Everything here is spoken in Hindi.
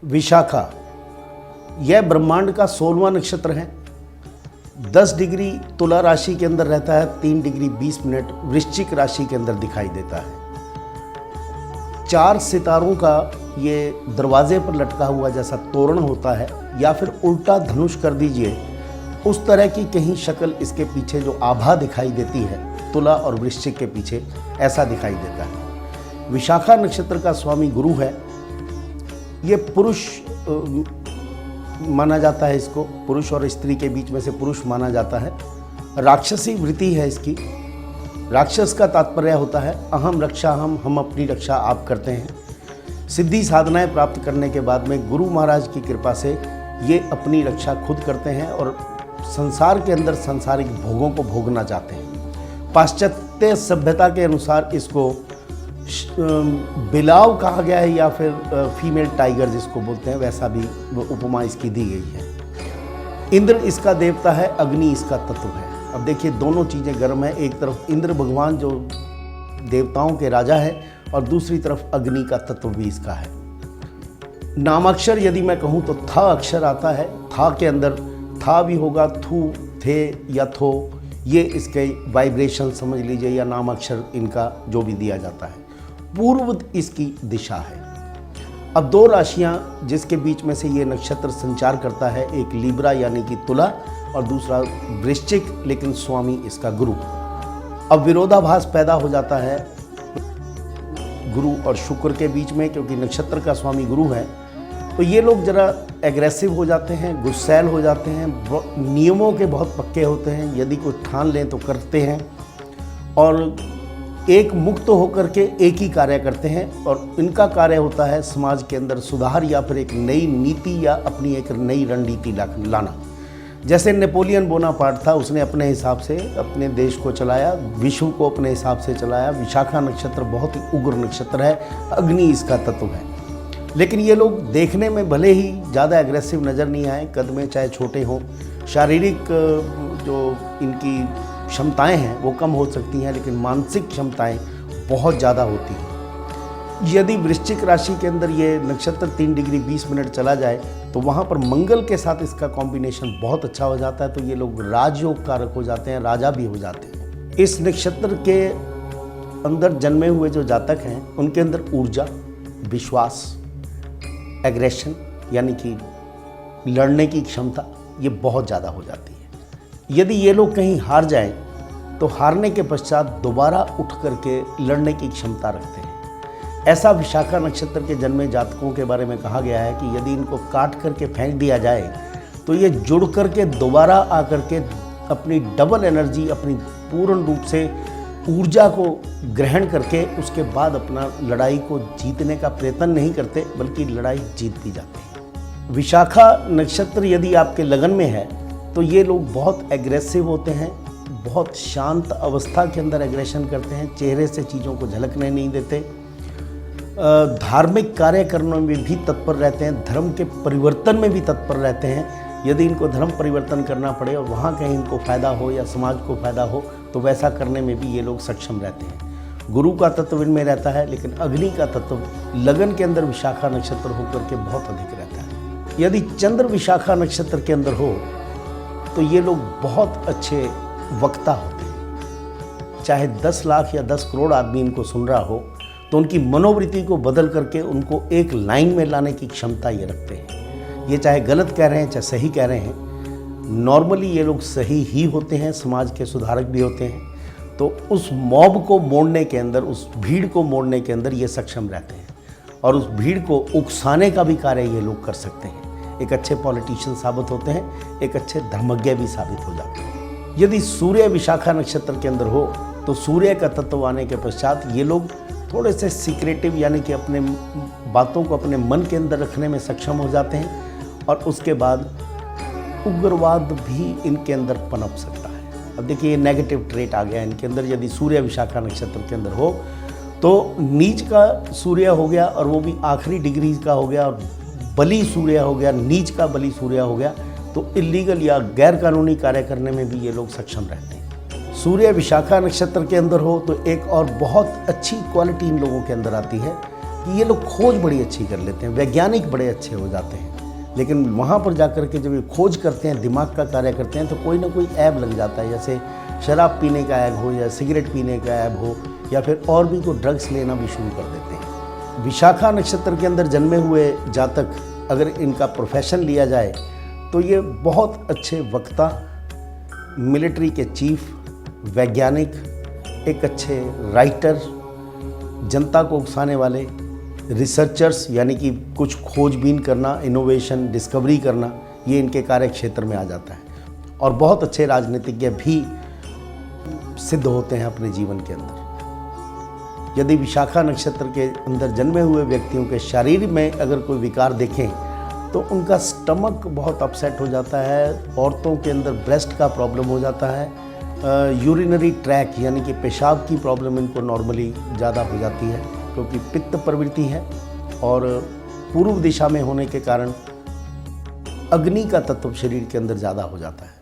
विशाखा, यह ब्रह्मांड का 16वां नक्षत्र है। 10 डिग्री तुला राशि के अंदर रहता है, 3 डिग्री 20 मिनट वृश्चिक राशि के अंदर दिखाई देता है। 4 सितारों का ये दरवाजे पर लटका हुआ जैसा तोरण होता है, या फिर उल्टा धनुष कर दीजिए, उस तरह की कहीं शक्ल इसके पीछे जो आभा दिखाई देती है तुला और वृश्चिक के पीछे, ऐसा दिखाई देता है। विशाखा नक्षत्र का स्वामी गुरु है। ये पुरुष माना जाता है, इसको पुरुष और स्त्री के बीच में से पुरुष माना जाता है। राक्षसी वृत्ति है इसकी। राक्षस का तात्पर्य होता है अहम रक्षा हम अपनी रक्षा आप करते हैं। सिद्धि साधनाएं प्राप्त करने के बाद में गुरु महाराज की कृपा से ये अपनी रक्षा खुद करते हैं और संसार के अंदर सांसारिक भोगों को भोगना चाहते हैं। पाश्चात्य सभ्यता के अनुसार इसको बिलाव कहा गया है, या फिर फीमेल टाइगर जिसको बोलते हैं, वैसा भी उपमा इसकी दी गई है। इंद्र इसका देवता है, अग्नि इसका तत्व है। अब देखिए दोनों चीज़ें गर्म है। एक तरफ इंद्र भगवान जो देवताओं के राजा है, और दूसरी तरफ अग्नि का तत्व भी इसका है। नामाक्षर यदि मैं कहूँ तो था अक्षर आता है। था के अंदर था भी होगा, थू, थे या थो, ये इसके वाइब्रेशन समझ लीजिए, या नाम अक्षर इनका जो भी दिया जाता है। पूर्व इसकी दिशा है। अब 2 राशियां जिसके बीच में से ये नक्षत्र संचार करता है, एक लीब्रा यानी कि तुला और दूसरा वृश्चिक, लेकिन स्वामी इसका गुरु। अब विरोधाभास पैदा हो जाता है गुरु और शुक्र के बीच में, क्योंकि नक्षत्र का स्वामी गुरु है। तो ये लोग जरा एग्रेसिव हो जाते हैं, गुस्सैल हो जाते हैं, नियमों के बहुत पक्के होते हैं। यदि कोई ठान लें तो करते हैं, और एक मुक्त होकर के एक ही कार्य करते हैं। और इनका कार्य होता है समाज के अंदर सुधार, या फिर एक नई नीति या अपनी एक नई रणनीति लाना। जैसे नेपोलियन बोनापार्ट था, उसने अपने हिसाब से अपने देश को चलाया, विश्व को अपने हिसाब से चलाया। विशाखा नक्षत्र बहुत ही उग्र नक्षत्र है, अग्नि इसका तत्व है। लेकिन ये लोग देखने में भले ही ज़्यादा एग्रेसिव नज़र नहीं आए, कद में चाहे छोटे हों, शारीरिक जो इनकी क्षमताएं हैं वो कम हो सकती हैं, लेकिन मानसिक क्षमताएं बहुत ज़्यादा होती हैं। यदि वृश्चिक राशि के अंदर ये नक्षत्र 3 डिग्री 20 मिनट चला जाए तो वहाँ पर मंगल के साथ इसका कॉम्बिनेशन बहुत अच्छा हो जाता है, तो ये लोग राजयोग कारक हो जाते हैं, राजा भी हो जाते हैं। इस नक्षत्र के अंदर जन्मे हुए जो जातक हैं उनके अंदर ऊर्जा, विश्वास, एग्रेशन यानी कि लड़ने की क्षमता, ये बहुत ज़्यादा हो जाती है। यदि ये लोग कहीं हार जाएं तो हारने के पश्चात दोबारा उठ करके लड़ने की क्षमता रखते हैं। ऐसा विशाखा नक्षत्र के जन्मे जातकों के बारे में कहा गया है कि यदि इनको काट करके फेंक दिया जाए तो ये जुड़ करके दोबारा आकर के अपनी डबल एनर्जी, अपनी पूर्ण रूप से ऊर्जा को ग्रहण करके उसके बाद अपना लड़ाई को जीतने का प्रयत्न नहीं करते, बल्कि लड़ाई जीत भी जाते हैं। विशाखा नक्षत्र यदि आपके लगन में है तो ये लोग बहुत एग्रेसिव होते हैं, बहुत शांत अवस्था के अंदर एग्रेशन करते हैं, चेहरे से चीज़ों को झलकने नहीं देते। धार्मिक कार्य करने में भी तत्पर रहते हैं, धर्म के परिवर्तन में भी तत्पर रहते हैं। यदि इनको धर्म परिवर्तन करना पड़े और वहाँ कहीं इनको फ़ायदा हो या समाज को फ़ायदा हो तो वैसा करने में भी ये लोग सक्षम रहते हैं। गुरु का तत्व इनमें रहता है, लेकिन अग्नि का तत्व लगन के अंदर विशाखा नक्षत्र होकर के बहुत अधिक रहता है। यदि चंद्र विशाखा नक्षत्र के अंदर हो तो ये लोग बहुत अच्छे वक्ता होते हैं। चाहे 10 लाख या 10 करोड़ आदमी इनको सुन रहा हो तो उनकी मनोवृत्ति को बदल करके उनको एक लाइन में लाने की क्षमता ये रखते हैं। ये चाहे गलत कह रहे हैं चाहे सही कह रहे हैं, नॉर्मली ये लोग सही ही होते हैं, समाज के सुधारक भी होते हैं। तो उस मॉब को मोड़ने के अंदर, उस भीड़ को मोड़ने के अंदर ये सक्षम रहते हैं, और उस भीड़ को उकसाने का भी कार्य ये लोग कर सकते हैं। एक अच्छे पॉलिटिशियन साबित होते हैं, एक अच्छे धर्मज्ञ भी साबित हो जाते हैं। यदि सूर्य विशाखा नक्षत्र के अंदर हो तो सूर्य का तत्व आने के पश्चात ये लोग थोड़े से सीक्रेटिव यानी कि अपने बातों को अपने मन के अंदर रखने में सक्षम हो जाते हैं, और उसके बाद उग्रवाद भी इनके अंदर पनप सकता है। अब देखिए ये नेगेटिव ट्रेट आ गया इनके अंदर। यदि सूर्य विशाखा नक्षत्र के अंदर हो तो नीच का सूर्य हो गया, और वो भी आखिरी डिग्री का हो गया, और बली सूर्य हो गया, नीच का बली सूर्य हो गया, तो इलीगल या गैर कानूनी कार्य करने में भी ये लोग सक्षम रहते हैं। सूर्य विशाखा नक्षत्र के अंदर हो तो एक और बहुत अच्छी क्वालिटी इन लोगों के अंदर आती है, कि ये लोग खोज बड़ी अच्छी कर लेते हैं, वैज्ञानिक बड़े अच्छे हो जाते हैं, लेकिन वहाँ पर जाकर के जब ये खोज करते हैं, दिमाग का कार्य करते हैं, तो कोई ना कोई ऐब लग जाता है। जैसे शराब पीने का ऐब हो या सिगरेट पीने का ऐब हो या फिर और भी कोई ड्रग्स लेना भी शुरू कर देते हैं। विशाखा नक्षत्र के अंदर जन्मे हुए जातक, अगर इनका प्रोफेशन लिया जाए तो ये बहुत अच्छे वक्ता, मिलिट्री के चीफ, वैज्ञानिक, एक अच्छे राइटर, जनता को उकसाने वाले, रिसर्चर्स यानी कि कुछ खोजबीन करना, इनोवेशन, डिस्कवरी करना, ये इनके कार्य क्षेत्र में आ जाता है। और बहुत अच्छे राजनीतिज्ञ भी सिद्ध होते हैं अपने जीवन के अंदर। यदि विशाखा नक्षत्र के अंदर जन्मे हुए व्यक्तियों के शरीर में अगर कोई विकार देखें तो उनका स्टमक बहुत अपसेट हो जाता है, औरतों के अंदर ब्रेस्ट का प्रॉब्लम हो जाता है, यूरिनरी ट्रैक यानी कि पेशाब की प्रॉब्लम इनको नॉर्मली ज़्यादा हो जाती है, क्योंकि पित्त प्रवृत्ति है और पूर्व दिशा में होने के कारण अग्नि का तत्व शरीर के अंदर ज़्यादा हो जाता है।